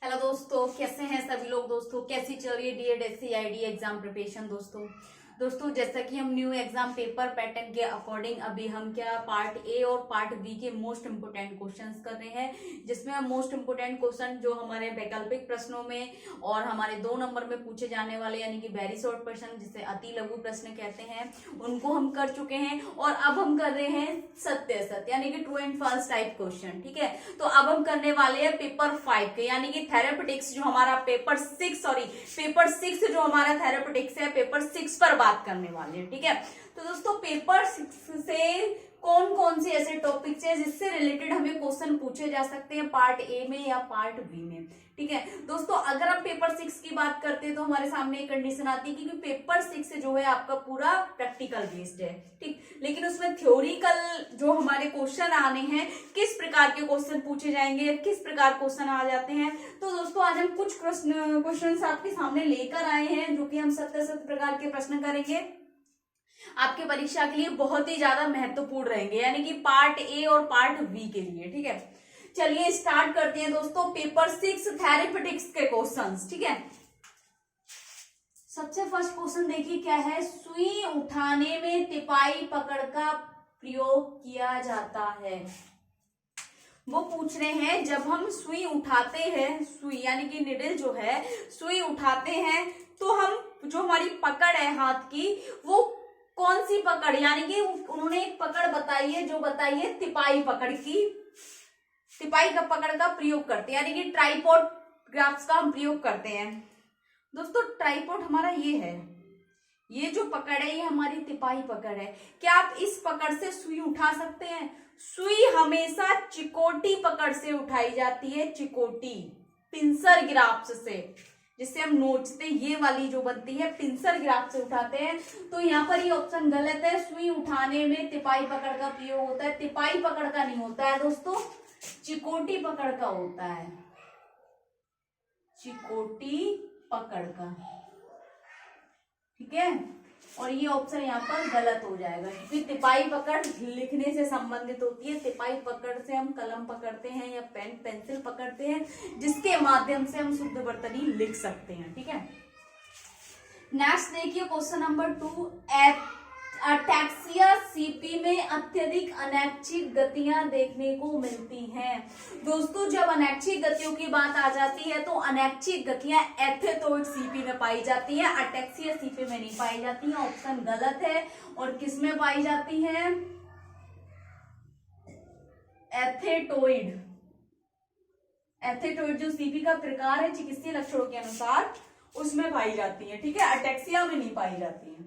Hello दोस्तों, कैसे हैं सभी लोग। दोस्तों कैसी चल रही है डीएड सीआईडी एग्जाम प्रिपरेशन। दोस्तों जैसा कि हम न्यू एग्जाम पेपर पैटर्न के अकॉर्डिंग अभी हम क्या पार्ट ए और पार्ट बी के मोस्ट इंपोर्टेंट क्वेश्चंस कर रहे हैं, जिसमें हम मोस्ट इंपोर्टेंट क्वेश्चन जो हमारे वैकल्पिक प्रश्नों में और हमारे 2 नंबर में पूछे जाने वाले यानी कि वेरी शॉर्ट प्रश्न जिसे अति लघु प्रश्न कहते हैं, उनको हम कर चुके हैं। और अब हम कर रहे हैं सत्य असत्य यानी कि true and false type question. ठीक है, तो अब हम करने वाले हैं पेपर 5 के यानी कि थेरेपेटिक्स जो हमारा पेपर 6 जो हमारा थेरेपेटिक्स है पेपर 6 पर बात करने वाले हैं। ठीक है, तो दोस्तों पेपर 6 से कौन कौन से ऐसे टॉपिक्स हैं जिससे रिलेटेड हमें क्वेश्चन पूछे जा सकते हैं पार्ट ए में या पार्ट बी में। ठीक है दोस्तों, अगर हम पेपर 6 की बात करते हैं तो हमारे सामने एक कंडीशन आती है क्योंकि पेपर 6 जो है आपका पूरा प्रैक्टिकल बेस्ड है। ठीक, लेकिन उसमें थ्योरिकल जो हमारे क्वेश्चन आने हैं, किस प्रकार के क्वेश्चन पूछे जाएंगे, किस प्रकार क्वेश्चन आ जाते हैं। तो दोस्तों आज हम कुछ क्वेश्चन आपके सामने लेकर आए हैं जो कि हम सत्य प्रकार के प्रश्न करेंगे, आपके परीक्षा के लिए बहुत ही ज्यादा महत्वपूर्ण रहेंगे यानी कि पार्ट ए और पार्ट बी के लिए। ठीक है, चलिए स्टार्ट करते हैं दोस्तों पेपर 6 थेरेपेटिक्स के क्वेश्चंस। ठीक है, सबसे फर्स्ट क्वेश्चन देखिए क्या है। सुई उठाने में तिपाई पकड़ का प्रयोग किया जाता है। वो पूछ रहे हैं जब हम सुई उठाते हैं, सुई यानी कि निडल जो है, सुई उठाते हैं तो हम जो हमारी पकड़ है हाथ की वो कौन सी पकड़, यानी कि उन्होंने एक पकड़ बताई है जो बताई है तिपाई पकड़ की, तिपाई का पकड़ का प्रयोग करते हैं यानी कि ट्राइपॉड ग्राफ्स का हम प्रयोग करते हैं। दोस्तों ट्राइपॉड हमारा ये है, ये जो पकड़ है ये हमारी तिपाई पकड़ है। क्या आप इस पकड़ से सुई उठा सकते हैं? सुई हमेशा चिकोटी पकड़ से उठाई जाती है, चिकोटी पिंसर ग्राफ्स से, जिससे हम नोचते, ये वाली जो बनती है पिंसर ग्राफ से उठाते हैं। तो यहाँ पर ये ऑप्शन गलत है, सुई उठाने में तिपाई पकड़ का प्रयोग होता है, तिपाई पकड़ का नहीं होता है दोस्तों, चिकोटी पकड़ का होता है, चिकोटी पकड़ का। ठीक है, और ये ऑप्शन यहाँ पर गलत हो जाएगा क्योंकि तिपाई पकड़ लिखने से संबंधित होती है। तिपाई पकड़ से हम कलम पकड़ते हैं या पेन पेंसिल पकड़ते हैं जिसके माध्यम से हम शुद्ध वर्तनी लिख सकते हैं। ठीक है, नेक्स्ट देखिए क्वेश्चन नंबर 2। अटैक्सिया सीपी में अत्यधिक अनैच्छिक गतियां देखने को मिलती हैं। दोस्तों जब अनैच्छिक गतियों की बात आ जाती है तो अनैच्छिक गतियां एथेटोइड सीपी में पाई जाती है, अटैक्सिया सीपी में नहीं पाई जाती है। ऑप्शन गलत है। और किस में पाई जाती है? एथेटोइड। एथेटोइड जो सीपी का प्रकार है चिकित्सीय लक्षणों के अनुसार उसमें पाई जाती है। ठीक है, अटैक्सिया में नहीं पाई जाती है।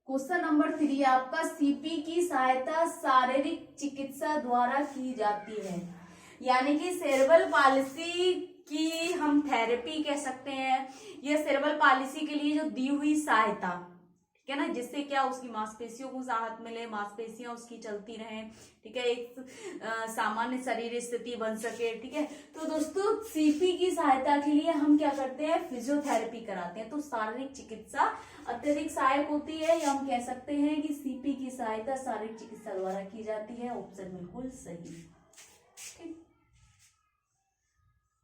क्वेश्चन नंबर 3 आपका, सीपी की सहायता शारीरिक चिकित्सा द्वारा की जाती है, यानी कि सेरेब्रल पालिसी की हम थेरेपी कह सकते हैं। यह सेरेब्रल पालिसी के लिए जो दी हुई सहायता, ठीक है ना, जिससे क्या उसकी मांसपेशियों को राहत मिले, मांसपेशियां उसकी चलती रहें। ठीक है, एक सामान्य शरीर स्थिति बन सके। ठीक है, तो दोस्तों सीपी की सहायता के लिए हम क्या करते हैं? फिजियोथेरेपी कराते हैं। तो शारीरिक चिकित्सा अत्यधिक सहायक होती है, या हम कह सकते हैं कि सीपी की सहायता शारीरिक चिकित्सा द्वारा की जाती है। ऑप्शन बिल्कुल सही।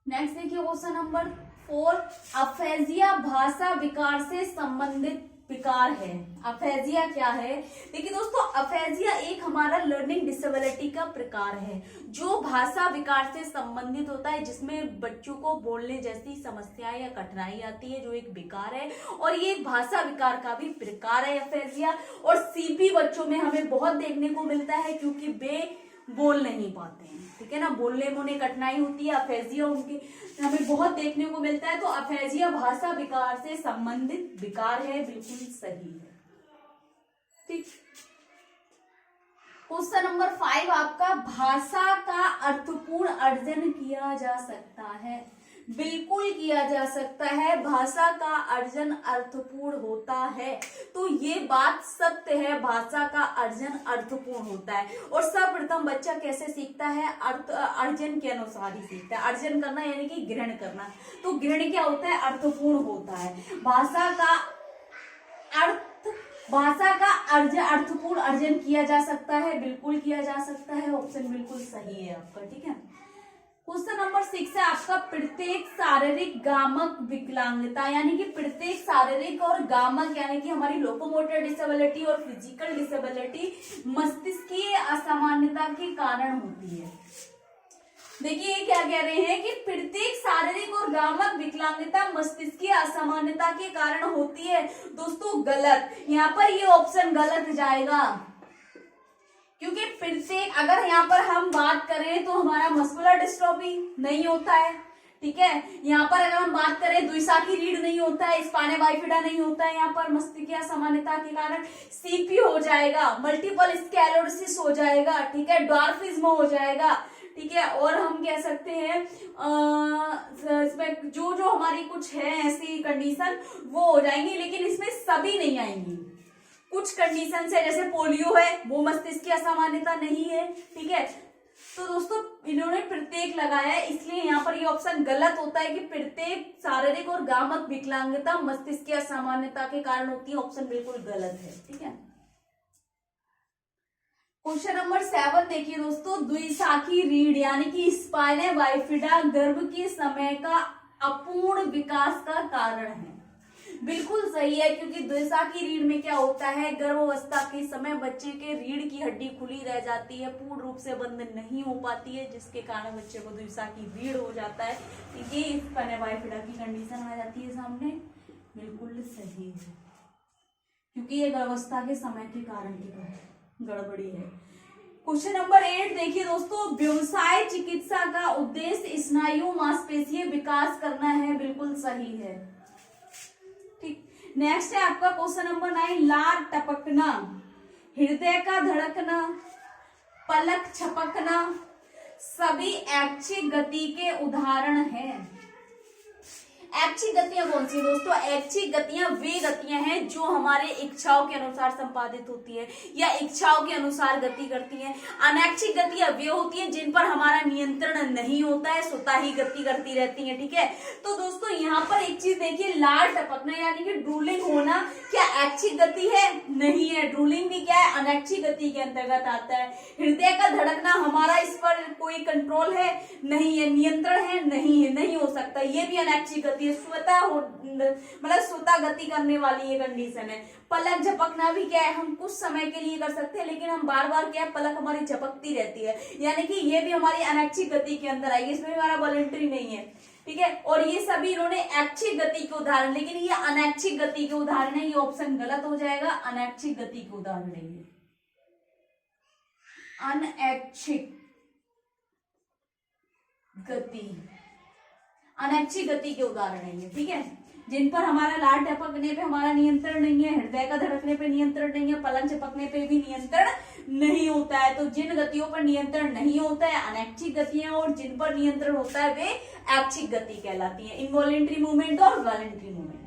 नेक्स्ट देखिए क्वेश्चन नंबर 4। अफेजिया भाषा विकार से संबंधित विकार है। अफेजिया क्या है? देखिए दोस्तों, अफेजिया एक हमारा लर्निंग डिसेबिलिटी का प्रकार है जो भाषा विकार से संबंधित होता है, जिसमें बच्चों को बोलने जैसी समस्याएं या कठिनाई आती है, जो एक विकार है। और ये एक भाषा विकार का भी प्रकार है अफेजिया। और सीपी बच्चों में हमें बहुत देखने को मिलता है क्योंकि वे बोल नहीं पाते हैं। ठीक है ना, बोलने में उन्हें कठिनाई होती है, अफेजिया उनकी हमें बहुत देखने को मिलता है। तो अफेजिया भाषा विकार से संबंधित विकार है, बिल्कुल सही है। ठीक, क्वेश्चन नंबर 5 आपका, भाषा का अर्थपूर्ण अर्जन किया जा सकता है। बिल्कुल किया जा सकता है, भाषा का अर्जन अर्थपूर्ण होता है। तो ये बात सत्य है, भाषा का अर्जन अर्थपूर्ण होता है। और सर्वप्रथम बच्चा कैसे सीखता है? अर्जन के अनुसार ही सीखता है। अर्जन करना यानी कि ग्रहण करना। तो ग्रहण क्या होता है? अर्थपूर्ण होता है। भाषा का अर्थपूर्ण अर्जन किया जा सकता है, बिल्कुल किया जा सकता है। ऑप्शन बिल्कुल सही है आपका। ठीक है, क्वेश्चन नंबर नंबर 6 है आपका प्रत्येक शारीरिक गामक विकलांगता, यानी कि प्रत्येक शारीरिक और गामक यानी कि हमारी लोकोमोटर डिसेबिलिटी और फिजिकल डिसेबिलिटी मस्तिष्कीय असामान्यता के कारण होती है। देखिए ये क्या कह रहे हैं कि प्रत्येक शारीरिक और गामक विकलांगता मस्तिष्कीय असामान्यता के कारण होती है। दोस्तों गलत, यहाँ पर ये ऑप्शन गलत जाएगा, क्योंकि प्रत्येक, अगर यहाँ पर हम बात करें तो हमारा मस्कुलर डिस्ट्रॉफी नहीं होता है, ठीक है। यहाँ पर अगर हम बात करें द्विशाखी रीढ़ नहीं होता है, स्पाइना बाइफिडा नहीं होता है, यहाँ पर मस्तिष्कीय असामान्यता के कारण सीपी हो जाएगा, मल्टीपल स्क्लेरोसिस हो जाएगा, ठीक है, ड्वार्फिज्म हो जाएगा, ठीक है। और हम कह सकते हैं इसमें जो जो हमारी कुछ है ऐसी कंडीशन वो हो जाएंगी, लेकिन इसमें सभी नहीं आएंगी। कुछ कंडीशन है जैसे पोलियो है, वो मस्तिष्क की असामान्यता नहीं है, ठीक है। तो दोस्तों इन्होंने प्रत्येक लगाया है, इसलिए यहाँ पर ये ऑप्शन गलत होता है कि प्रत्येक शारीरिक और गामक विकलांगता मस्तिष्क की असामान्यता के कारण होती है। ऑप्शन बिल्कुल गलत है, ठीक है। क्वेश्चन नंबर 7 देखिए दोस्तों, द्विशाखी रीढ़ यानी कि स्पाइना बाइफिडा गर्भ के समय का अपूर्ण विकास का कारण है। बिल्कुल सही है, क्योंकि द्विशाखी रीढ़ में क्या होता है, गर्भावस्था के समय बच्चे के रीढ़ की हड्डी खुली रह जाती है, पूर्ण रूप से बंद नहीं हो पाती है, जिसके कारण बच्चे को द्विशाखी रीढ़ हो जाता है। ये स्पाइना बाइफिडा की कंडीशन आ जाती है सामने। बिल्कुल सही है, क्योंकि ये गर्भावस्था के समय के कारण की गड़बड़ी है। क्वेश्चन नंबर 8 देखिए दोस्तों, व्यवसाय चिकित्सा का उद्देश्य स्नायु मांसपेशीय विकास करना है। बिल्कुल सही है, ठीक। नेक्स्ट है आपका क्वेश्चन नंबर 9, लार टपकना, हृदय का धड़कना, पलक झपकना सभी ऐच्छिक गति के उदाहरण हैं। ऐच्छिक गतियां कौन सी दोस्तों? ऐच्छिक गतियां वे गतियां हैं जो हमारे इच्छाओं के अनुसार संपादित होती है या इच्छाओं के अनुसार गति करती हैं। अनैच्छिक गतियां वे होती हैं जिन पर हमारा नियंत्रण नहीं होता है, स्वतः ही गति करती रहती हैं, ठीक है। तो दोस्तों यहाँ पर एक चीज देखिए, लार टपकना यानी कि ड्रूलिंग होना क्या ऐच्छिक गति है? नहीं है। ड्रूलिंग भी क्या है? अनैच्छिक गति के अंतर्गत आता है। हृदय का धड़कना, हमारा इस पर कोई कंट्रोल है? नहीं है। नियंत्रण है? नहीं है, नहीं हो सकता, ये भी अनैच्छिक गति है, स्वतः मतलब स्वतः गति करने वाली ये कंडीशन है। पलक झपकना भी क्या है? हम कुछ समय के लिए कर सकते हैं, लेकिन हम बार बार क्या है, पलक हमारी झपकती रहती है, यानी कि ये भी हमारी अनैच्छिक गति के अंदर आएगी, इसमें हमारा वॉलंटरी नहीं है, ठीक है। और ये सभी इन्होंने ऐच्छिक गति के उदाहरण, लेकिन ये अनैच्छिक गति के उदाहरण है, ये ऑप्शन गलत हो जाएगा। अनैच्छिक गति के उदाहरण है ये, अनैच्छिक गति, अनैच्छिक गति के उदाहरण है ये, ठीक है, जिन पर हमारा लार टपकने पे हमारा नियंत्रण नहीं है, हृदय का धड़कने पे नियंत्रण नहीं है, पलक झपकने पे भी नियंत्रण नहीं होता है। तो जिन गतियों पर नियंत्रण नहीं होता है अनैच्छिक गतियां, और जिन पर नियंत्रण होता है वे ऐच्छिक गति कहलाती है। इनवॉलेंट्री मूवमेंट और वॉलेंट्री मूवमेंट।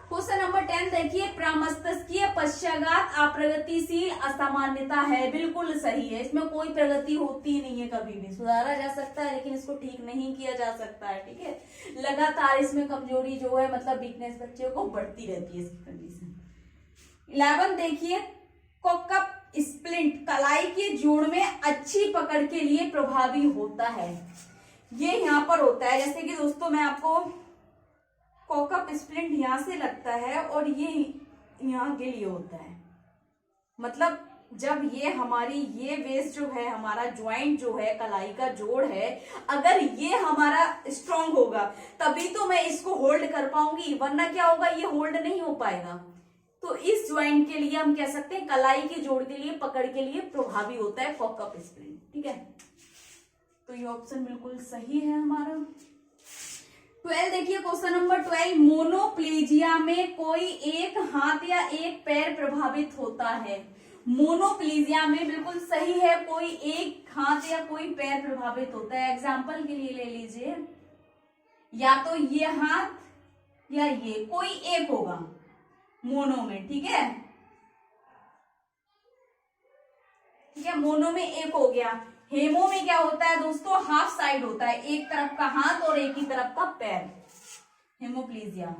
क्वेश्चन नंबर 10 देखिए, प्रमस्तिष्कीय पश्चाघात अप्रगतिशील असामान्यता है। बिल्कुल सही है, इसमें कोई प्रगति होती नहीं है, कभी भी सुधारा जा सकता है लेकिन इसको ठीक नहीं किया जा सकता है, ठीक है। लगातार इसमें कमजोरी जो है, मतलब वीकनेस बच्चे को बढ़ती रहती है इसकी कंडीशन। 11 देखिए, कोकप स्प्लिंट कलाई के जोड़ में अच्छी पकड़ के लिए प्रभावी होता है। ये यहाँ पर होता है, जैसे कि दोस्तों मैं आपको, कोकप स्प्लिंट यहां से लगता है और ये यहाँ के लिए होता है, मतलब जब ये हमारी ये बेस जो है, हमारा ज्वाइंट जो है, कलाई का जोड़ है, अगर ये हमारा स्ट्रांग होगा तभी तो मैं इसको होल्ड कर पाऊंगी, वरना क्या होगा, ये होल्ड नहीं हो पाएगा। तो इस ज्वाइंट के लिए हम कह सकते हैं कलाई के जोड़ के लिए, पकड़ के लिए प्रभावी होता है कोकप स्प्लिंट, ठीक है। तो ये ऑप्शन बिल्कुल सही है हमारा। 12 देखिए, क्वेश्चन नंबर 12, मोनोप्लेजिया में कोई एक हाथ या एक पैर प्रभावित होता है। मोनोप्लेजिया में बिल्कुल सही है, कोई एक हाथ या कोई पैर प्रभावित होता है। एग्जाम्पल के लिए ले लीजिए, या तो ये हाथ या ये, कोई एक होगा मोनो में, ठीक है, ठीक है, मोनो में एक हो गया। हेमो में क्या होता है दोस्तों, हाफ साइड होता है, एक तरफ का हाथ और एक ही तरफ का पैर, हेमोप्लीजिया,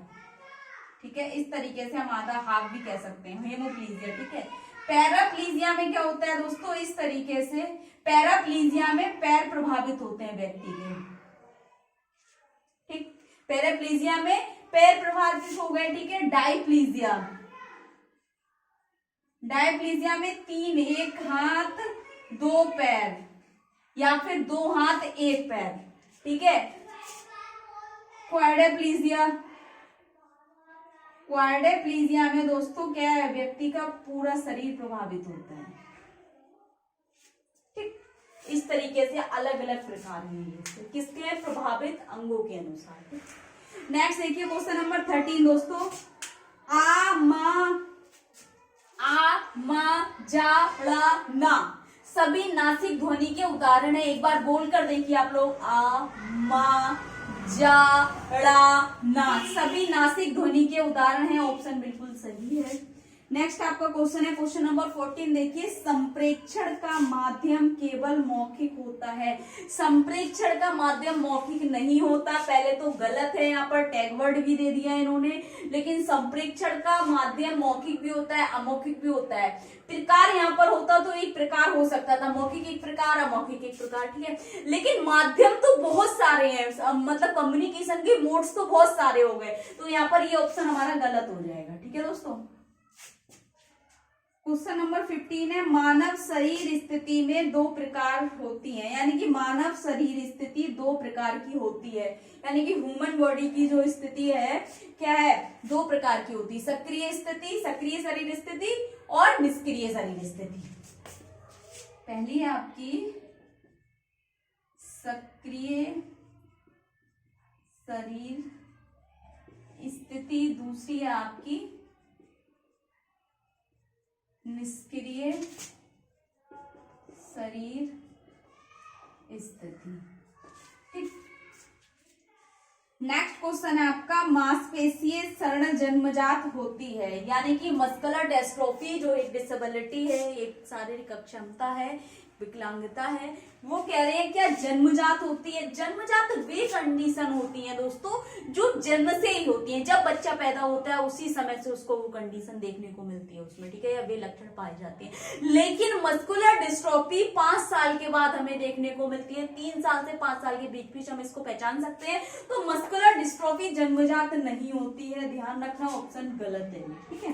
ठीक है। इस तरीके से हम आधा हाफ भी कह सकते हैं, हेमोप्लीजिया, ठीक है। पैराप्लीजिया में क्या होता है दोस्तों, इस तरीके से पैराप्लीजिया में पैर प्रभावित होते हैं व्यक्ति के, ठीक। पैराप्लीजिया में पैर प्रभावित हो गए, ठीक है। डायप्लीजिया, डायप्लीजिया में 3, 1 हाथ 2 पैर या फिर 2 हाथ 1 पैर, ठीक है। क्वाड्रिप्लीजिया, क्वाड्रिप्लीजिया में दोस्तों क्या है, व्यक्ति का पूरा शरीर प्रभावित होता है, ठीक। इस तरीके से अलग अलग प्रकार हैं किसके, प्रभावित अंगों के अनुसार। नेक्स्ट देखिए क्वेश्चन नंबर 13 दोस्तों, आ मा जा ड़ा ना सभी नासिक ध्वनि के उदाहरण है। एक बार बोलकर देखिए आप लोग, आ मा जा ड़ा ना सभी नासिक ध्वनि के उदाहरण है। ऑप्शन बिल्कुल सही है। नेक्स्ट आपका क्वेश्चन है क्वेश्चन नंबर 14 देखिए, संप्रेक्षण का माध्यम केवल मौखिक होता है। संप्रेक्षण का माध्यम मौखिक नहीं होता, पहले तो गलत है, यहाँ पर टैग वर्ड भी दे दिया इन्होंने, लेकिन संप्रेक्षण का माध्यम मौखिक भी होता है, अमौखिक भी होता है। प्रकार यहाँ पर होता तो एक प्रकार हो सकता था, मौखिक एक प्रकार, अमौखिक एक प्रकार, ठीक है। लेकिन माध्यम तो बहुत सारे हैं, मतलब कम्युनिकेशन के मोड्स तो बहुत सारे हो गए, तो यहाँ पर ये ऑप्शन हमारा गलत हो जाएगा, ठीक है दोस्तों। क्वेश्चन नंबर 15 है, मानव शरीर स्थिति में 2 प्रकार होती है, यानी कि मानव शरीर स्थिति 2 प्रकार की होती है, यानी कि ह्यूमन बॉडी की जो स्थिति है क्या है, 2 प्रकार की होती है, सक्रिय स्थिति, सक्रिय शरीर स्थिति और निष्क्रिय शरीर स्थिति। पहली है आपकी सक्रिय शरीर स्थिति, दूसरी है आपकी निष्क्रिय शरीर स्थिति, ठीक। नेक्स्ट क्वेश्चन है आपका, मांसपेशीय क्षरण जन्मजात होती है, यानी कि मस्कुलर डिस्ट्रोफी जो एक डिसेबिलिटी है, एक शारीरिक अक्षमता है, विकलांगता है, वो कह रहे हैं क्या जन्मजात होती है। जन्मजात वे कंडीशन होती है दोस्तों जो जन्म से ही होती है, जब बच्चा पैदा होता है उसी समय से उसको वो कंडीशन देखने को मिलती है उसमें, ठीक है, या वे लक्षण पाए जाते हैं। लेकिन मस्कुलर डिस्ट्रोफी 5 साल के बाद हमें देखने को मिलती है, 3 साल से 5 साल के बीच बीच हम इसको पहचान सकते हैं। तो मस्कुलर डिस्ट्रोफी जन्मजात नहीं होती है, ध्यान रखना, ऑप्शन गलत है, ठीक है।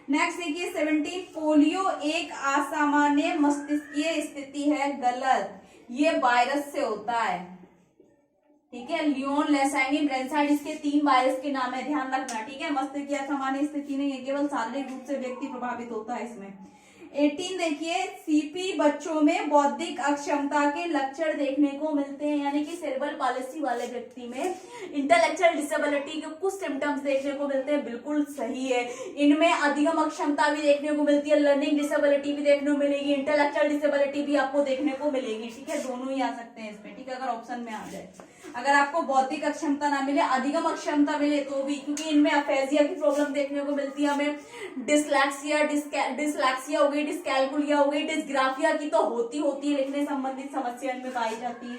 नेक्स्ट देखिए 17, पोलियो एक असामान्य मस्तिष्कीय स्थिति है, गलत, ये वायरस से होता है, ठीक है। लियोन, लेसाइनी, ब्रेनसाइड, इसके 3 वायरस के नाम है, ध्यान रखना, ठीक है। मस्तिष्क की असामान्य स्थिति नहीं है, केवल शारीरिक रूप से व्यक्ति प्रभावित होता है इसमें। 18 देखिए, सीपी बच्चों में बौद्धिक अक्षमता के लक्षण देखने को मिलते हैं, यानी कि सेरेब्रल पालिसी वाले व्यक्ति में इंटेलेक्चुअल डिसेबिलिटी के कुछ सिम्टम्स देखने को मिलते हैं, बिल्कुल सही है। इनमें अधिगम अक्षमता भी देखने को मिलती है, लर्निंग डिसेबिलिटी भी देखने को मिलेगी, इंटेलेक्चुअल डिसेबिलिटी भी आपको देखने को मिलेगी, ठीक है। दोनों ही आ सकते हैं इसमें, ठीक है, अगर ऑप्शन में आ जाए। अगर आपको बौद्धिक अक्षमता ना मिले, अधिगम अक्षमता मिले तो भी, क्योंकि इनमें अफेजिया की प्रॉब्लम देखने को मिलती है हमें, डिसलैक्सिया हो गई, डिस्कैल्कुलिया हो गई, डिस्ग्राफिया की तो होती है, लिखने संबंधित समस्या इनमें पाई जाती है।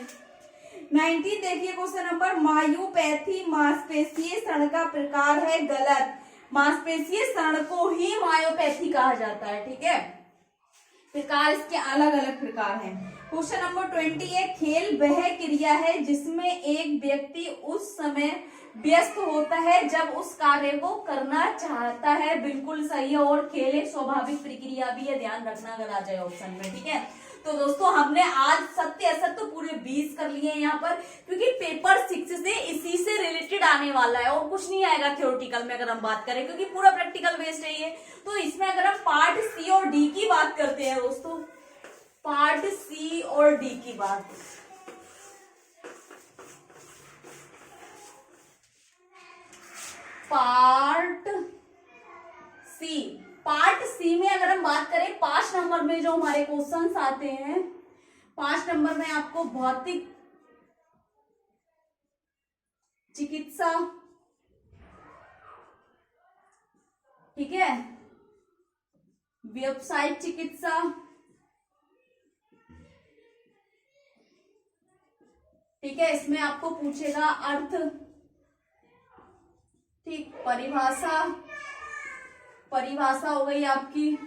19 देखिए क्वेश्चन नंबर, मायोपैथी मांसपेशीय क्षरण का प्रकार है, गलत, मांसपेशीय क्षरण को ही मायोपैथी कहा जाता है, ठीक है। प्रकार इसके अलग अलग प्रकार हैं। क्वेश्चन नंबर 20 है, खेल वह क्रिया है जिसमें एक व्यक्ति उस समय व्यस्त होता है जब उस कार्य को करना चाहता है, बिल्कुल सही है। और खेल एक स्वाभाविक प्रक्रिया भी है, ध्यान रखना अगर आ जाए ऑप्शन में, ठीक है। तो दोस्तों हमने आज सत्य असत्य तो पूरे 20 कर लिए हैं यहाँ पर, क्योंकि पेपर 6 से इसी से रिलेटेड आने वाला है और कुछ नहीं आएगा थ्योरेटिकल में अगर हम बात करें, क्योंकि पूरा प्रैक्टिकल बेस्ड है ये। तो इसमें अगर हम पार्ट सी और डी की बात करते हैं दोस्तों, पार्ट सी और डी की बात, पार्ट सी में अगर हम बात करें 5 नंबर में जो हमारे क्वेश्चंस आते हैं, 5 नंबर में आपको भौतिक चिकित्सा, ठीक है, व्यावसायिक चिकित्सा, ठीक है, इसमें आपको पूछेगा अर्थ, ठीक, परिभाषा हो गई आपकी,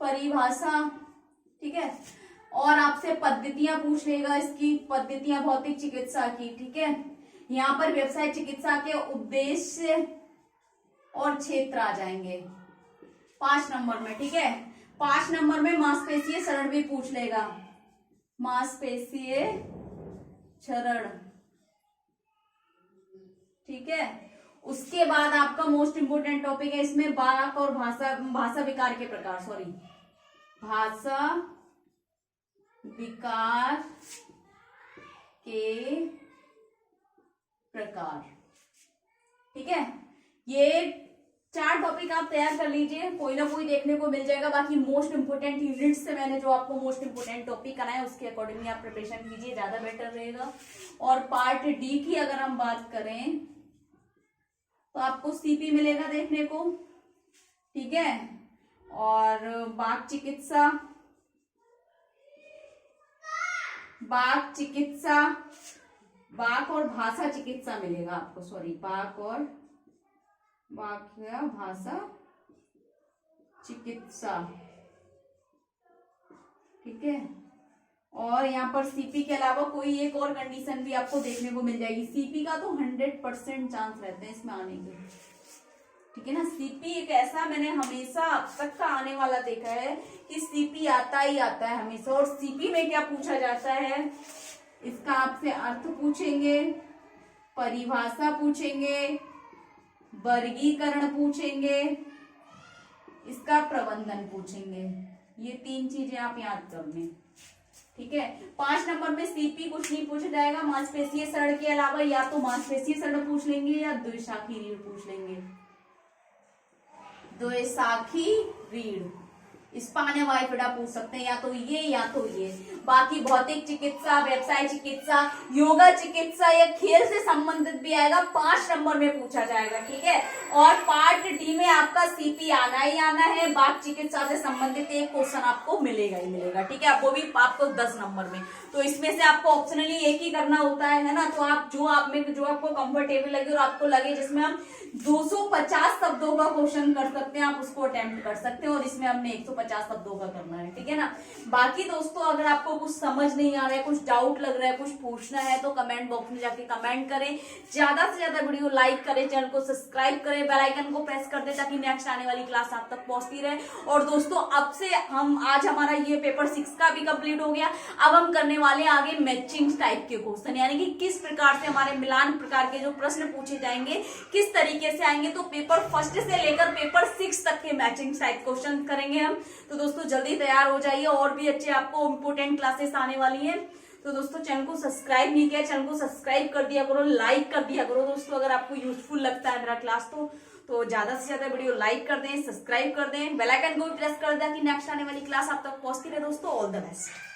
परिभाषा, ठीक है। और आपसे पद्धतियां पूछ लेगा, इसकी पद्धतियां भौतिक चिकित्सा की, ठीक है। यहाँ पर व्यवसाय चिकित्सा के उद्देश्य और क्षेत्र आ जाएंगे 5 नंबर में, ठीक है। 5 नंबर में मांसपेशीय क्षरण भी पूछ लेगा, मांसपेशीय क्षरण, ठीक है। उसके बाद आपका मोस्ट इंपोर्टेंट टॉपिक है इसमें वाक और भाषा विकार के प्रकार, सॉरी भाषा विकार के प्रकार, ठीक है। ये 4 टॉपिक आप तैयार कर लीजिए, कोई ना कोई देखने को मिल जाएगा। बाकी मोस्ट इंपोर्टेंट यूनिट से मैंने जो आपको मोस्ट इंपोर्टेंट टॉपिक कराए उसके अकॉर्डिंगली आप प्रिपरेशन कीजिए, ज्यादा बेटर रहेगा। और पार्ट डी की अगर हम बात करें तो आपको सीपी मिलेगा देखने को, ठीक है। और वाक चिकित्सा, वाक और भाषा चिकित्सा मिलेगा आपको, सॉरी वाक या भाषा चिकित्सा, ठीक है। और यहाँ पर सीपी के अलावा कोई एक और कंडीशन भी आपको देखने को मिल जाएगी। सीपी का तो 100% चांस रहते हैं इसमें आने के, ठीक है ना। सीपी एक ऐसा मैंने हमेशा अब तक का आने वाला देखा है कि सीपी आता ही आता है हमेशा। और सीपी में क्या पूछा जाता है, इसका आपसे अर्थ पूछेंगे, परिभाषा पूछेंगे, वर्गीकरण पूछेंगे, इसका प्रबंधन पूछेंगे। ये 3 चीजें आप याद कर लें, ठीक है। 5 नंबर में सीपी कुछ नहीं पूछा जाएगा। मांसपेशीय क्षरण के अलावा या तो मांसपेशीय क्षरण पूछ लेंगे या द्विशाखी रीढ़ पूछ लेंगे, द्विशाखी रीढ़, स्पाइनल बाइफिडा पूछ सकते हैं, या तो ये। बाकी भौतिक चिकित्सा, व्यवसाय चिकित्सा, योगा चिकित्सा या खेल से संबंधित भी आएगा, 5 नंबर में पूछा जाएगा, ठीक है। और पार्ट डी में आपका सीपी आना ही आना है। वाक चिकित्सा से संबंधित एक क्वेश्चन आपको मिलेगा ही मिलेगा, ठीक है। वो भी आपको 10 नंबर में। तो इसमें से आपको ऑप्शनली एक ही करना होता है ना। तो आप जो आपको कंफर्टेबल लगे और आपको लगे जिसमें हम 250 शब्दों का क्वेश्चन कर सकते हैं, आप उसको अटेम्प्ट कर सकते हैं। और इसमें हमने 150 शब्दों का करना है, ठीक है ना। बाकी दोस्तों अगर आपको कुछ समझ नहीं आ रहा है, कुछ डाउट लग रहा है, कुछ पूछना है तो कमेंट बॉक्स में जाके कमेंट करें। ज्यादा से ज्यादा वीडियो लाइक करें, चैनल को सब्सक्राइब करें, बेल आइकन को प्रेस कर दें ताकि नेक्स्ट आने वाली क्लास आप तक पहुंचती रहे। और दोस्तों अब से आज हमारा ये पेपर 6 का भी कंप्लीट हो गया। अब हम करने वाले आगे मैचिंग टाइप के क्वेश्चन, यानी कि किस प्रकार से हमारे मिलान प्रकार के जो प्रश्न पूछे जाएंगे किस तरीके से आएंगे। तो पेपर 1 से लेकर पेपर 6 तक के मैचिंग टाइप क्वेश्चन करेंगे हम। तो दोस्तों जल्दी तैयार हो जाइए, और भी अच्छे आपको इंपोर्टेंट क्लासेस आने वाली हैं। तो दोस्तों चैनल को सब्सक्राइब नहीं किया, चैनल को सब्सक्राइब कर दिया करो, लाइक कर दिया करो दोस्तों। अगर आपको यूजफुल लगता है मेरा क्लास तो ज्यादा से ज्यादा वीडियो लाइक कर दें, सब्सक्राइब कर दें, बेल आइकन को भी प्रेस कर दें कि नेक्स्ट आने वाली क्लास आप तक पहुंचती रहे दोस्तों। All the best.